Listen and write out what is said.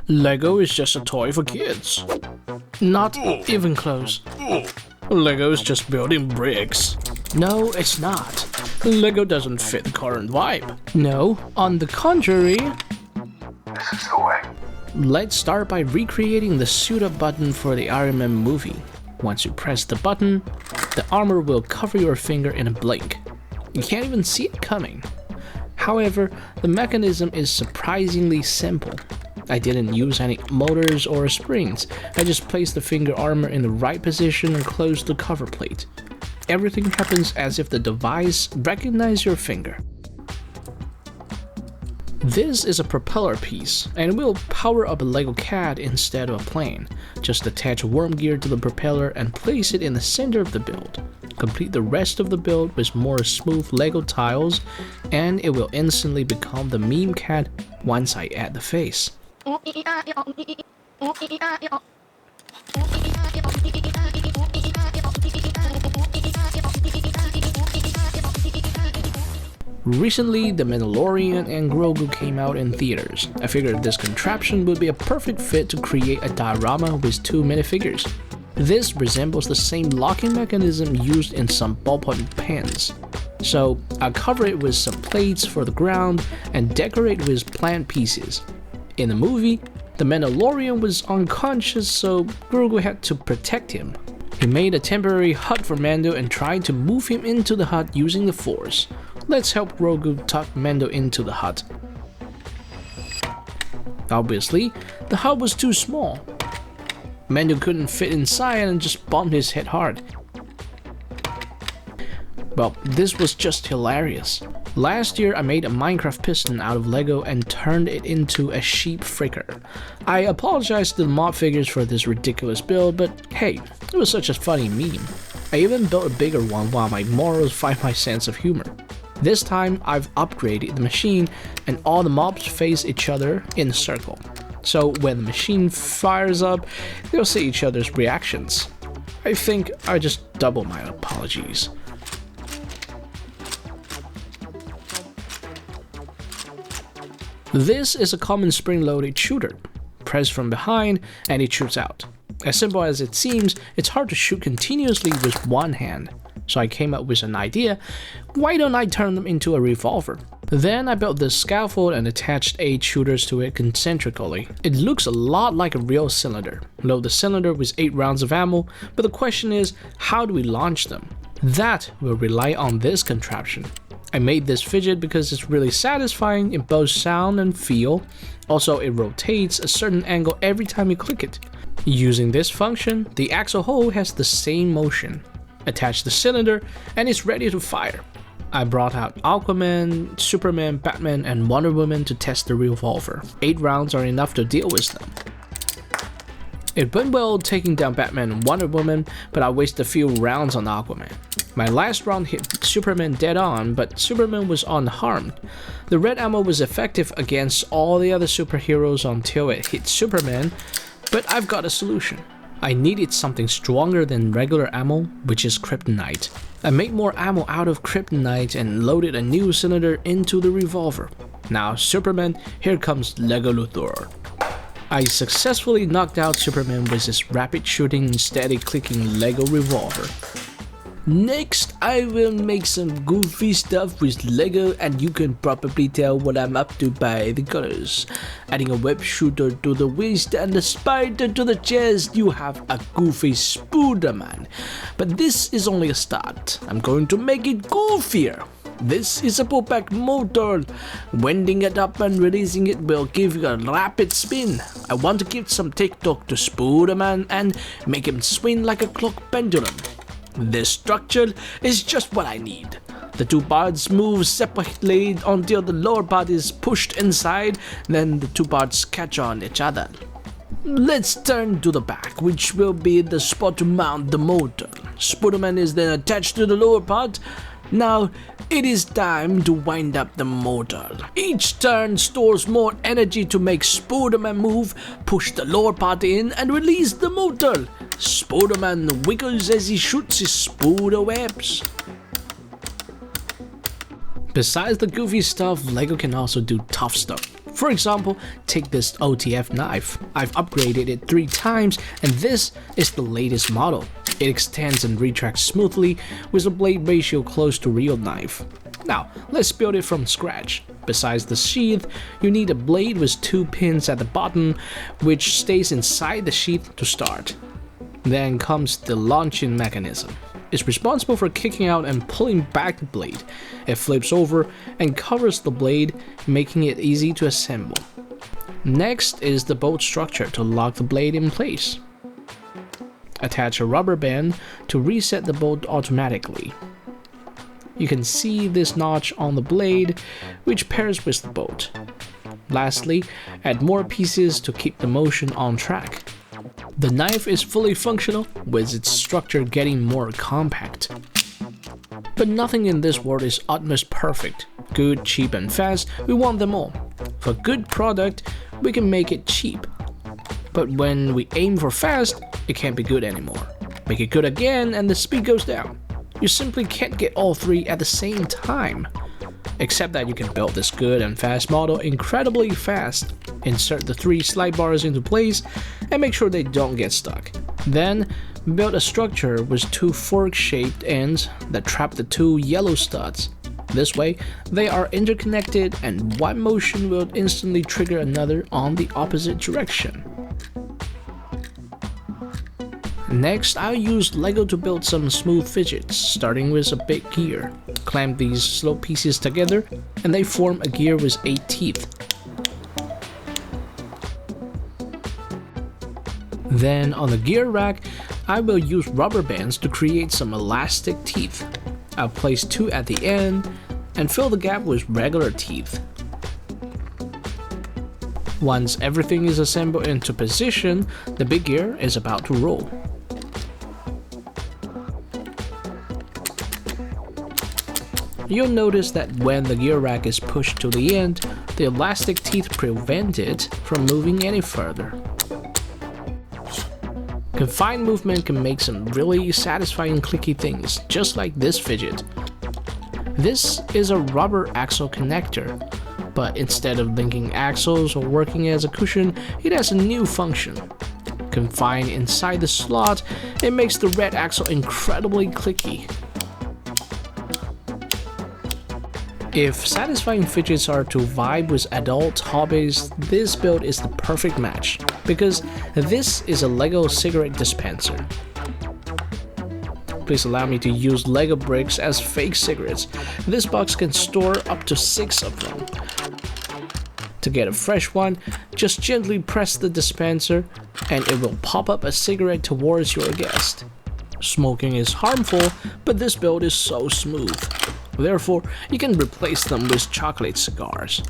Lego is just a toy for kids. Not even close. Lego is just building bricks. No, it's not. Lego doesn't fit the current vibe. No, on the contrary. This is the way. Let's start by recreating the suit up button for the Iron Man movie. Once you press the button, the armor will cover your finger in a blink. You can't even see it coming. However, the mechanism is surprisingly simple. I didn't use any motors or springs. I just placed the finger armor in the right position and closed the cover plate. Everything happens as if the device recognizes your finger. This is a propeller piece, and will power up a Lego cat instead of a plane. Just attach worm gear to the propeller and place it in the center of the build. Complete the rest of the build with more smooth Lego tiles, and it will instantly become the meme cat once I add the face. Recently, The Mandalorian and Grogu came out in theaters. I figured this contraption would be a perfect fit to create a diorama with two minifigures. This resembles the same locking mechanism used in some ballpoint pens. So I'll cover it with some plates for the ground and decorate with plant pieces. In the movie, the Mandalorian was unconscious, so Grogu had to protect him. He made a temporary hut for Mando and tried to move him into the hut using the Force. Let's help Grogu tuck Mando into the hut. Obviously, the hut was too small. Mando couldn't fit inside and just bumped his head hard. Well, this was just hilarious. Last year I made a Minecraft piston out of Lego and turned it into a sheep fricker. I apologize to the mob figures for this ridiculous build, but hey, it was such a funny meme. I even built a bigger one while my morals fight my sense of humor. This time I've upgraded the machine and all the mobs face each other in a circle. So when the machine fires up, they'll see each other's reactions. I think I just double my apologies. This is a common spring-loaded shooter. Press from behind and it shoots out. As simple as it seems, it's hard to shoot continuously with one hand. So I came up with an idea, why don't I turn them into a revolver? Then I built this scaffold and attached 8 shooters to it concentrically. It looks a lot like a real cylinder. Load the cylinder with 8 rounds of ammo, but the question is, how do we launch them? That will rely on this contraption. I made this fidget because it's really satisfying in both sound and feel. Also, it rotates a certain angle every time you click it. Using this function, the axle hole has the same motion. Attach the cylinder and it's ready to fire. I brought out Aquaman, Superman, Batman and Wonder Woman to test the revolver. 8 rounds are enough to deal with them. It went well taking down Batman and Wonder Woman, but I wasted a few rounds on Aquaman. My last round hit Superman dead on, but Superman was unharmed. The red ammo was effective against all the other superheroes until it hit Superman, but I've got a solution. I needed something stronger than regular ammo, which is kryptonite. I made more ammo out of kryptonite and loaded a new cylinder into the revolver. Now Superman, here comes Lego Luthor. I successfully knocked out Superman with his rapid shooting and steady clicking Lego revolver. Next, I will make some goofy stuff with Lego and you can probably tell what I'm up to by the colors. Adding a web shooter to the waist and a spider to the chest, you have a goofy Spoooderman. But this is only a start. I'm going to make it goofier. This is a pullback motor. Winding it up and releasing it will give you a rapid spin. I want to give some TikTok to Spoooderman and make him swing like a clock pendulum. This structure is just what I need. The 2 parts move separately until the lower part is pushed inside, then the 2 parts catch on each other. Let's turn to the back, which will be the spot to mount the motor. Spoooderman is then attached to the lower part. Now, it is time to wind up the motor. Each turn stores more energy to make Spoooderman move, push the lower part in and release the motor. Spoooderman wiggles as he shoots his spooder webs. Besides the goofy stuff, Lego can also do tough stuff. For example, take this OTF knife. I've upgraded it 3 times and this is the latest model. It extends and retracts smoothly with a blade ratio close to real knife. Now, let's build it from scratch. Besides the sheath, you need a blade with 2 pins at the bottom, which stays inside the sheath to start. Then comes the launching mechanism. It's responsible for kicking out and pulling back the blade. It flips over and covers the blade, making it easy to assemble. Next is the bolt structure to lock the blade in place. Attach a rubber band to reset the bolt automatically. You can see this notch on the blade, which pairs with the bolt. Lastly, add more pieces to keep the motion on track. The knife is fully functional, with its structure getting more compact. But nothing in this world is utmost perfect. Good, cheap and fast, we want them all. For good product, we can make it cheap. But when we aim for fast, it can't be good anymore. Make it good again and the speed goes down. You simply can't get all 3 at the same time. Except that you can build this good and fast model incredibly fast. Insert the 3 slide bars into place and make sure they don't get stuck. Then, build a structure with 2 fork-shaped ends that trap the 2 yellow studs. This way, they are interconnected and one motion will instantly trigger another on the opposite direction. Next, I'll use Lego to build some smooth fidgets, starting with a big gear. Clamp these slow pieces together and they form a gear with 8 teeth. Then on the gear rack, I will use rubber bands to create some elastic teeth. I'll place 2 at the end and fill the gap with regular teeth. Once everything is assembled into position, the big gear is about to roll. You'll notice that when the gear rack is pushed to the end, the elastic teeth prevent it from moving any further. Confined movement can make some really satisfying clicky things, just like this fidget. This is a rubber axle connector, but instead of linking axles or working as a cushion, it has a new function. Confined inside the slot, it makes the red axle incredibly clicky. If satisfying fidgets are to vibe with adult hobbies, this build is the perfect match, because this is a Lego cigarette dispenser. Please allow me to use Lego bricks as fake cigarettes. This box can store up to 6 of them. To get a fresh one, just gently press the dispenser and it will pop up a cigarette towards your guest. Smoking is harmful, but this build is so smooth. Therefore, you can replace them with chocolate cigars.